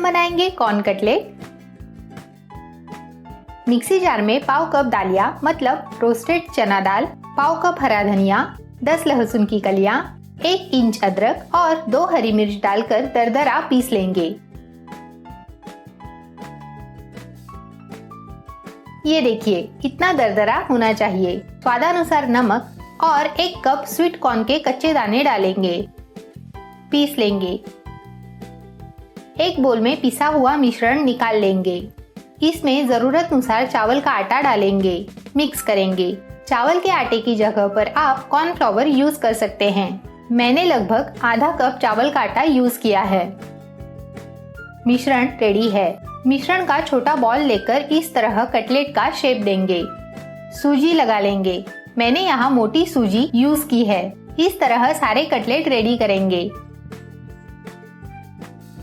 बनाएंगे corn cutlet. Mixie jar में पाव cup दालिया मतलब रोस्टेड चना दाल, पाव कप हरा धनिया, 10 लहसुन की कलियां, 1 इंच अदरक और 2 हरी मिर्च डालकर दरदरा पीस लेंगे। ये देखिए कितना दरदरा होना चाहिए। स्वादानुसार नमक और 1 कप स्वीट कॉर्न के कच्चे दाने डालेंगे, पीस लेंगे। एक बोल में पिसा हुआ मिश्रण निकाल लेंगे। इसमें जरूरत अनुसार चावल का आटा डालेंगे, मिक्स करेंगे। चावल के आटे की जगह पर आप कॉर्नफ्लोवर यूज कर सकते हैं। मैंने लगभग आधा कप चावल का आटा यूज किया है। मिश्रण रेडी है। मिश्रण का छोटा बॉल लेकर इस तरह कटलेट का शेप देंगे। सूजी लगा लेंगे। मैंने यहाँ मोटी सूजी यूज की है। इस तरह सारे कटलेट रेडी करेंगे।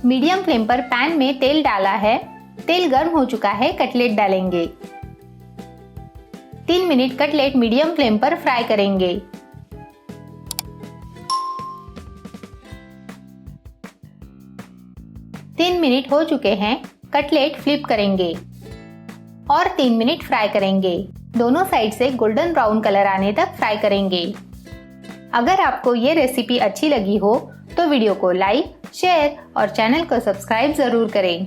मीडियम फ्लेम पर पैन में तेल डाला है। तेल गर्म हो चुका है, कटलेट डालेंगे। 3 मिनट कटलेट मीडियम फ्लेम पर फ्राई करेंगे। तीन मिनट हो चुके हैं, कटलेट फ्लिप करेंगे और 3 मिनट फ्राई करेंगे। दोनों साइड से गोल्डन ब्राउन कलर आने तक फ्राई करेंगे। अगर आपको ये रेसिपी अच्छी लगी हो तो वीडियो को लाइक, शेयर और चैनल को सब्सक्राइब जरूर करें।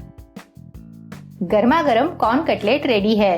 गर्मा गर्म कॉर्न कटलेट रेडी है।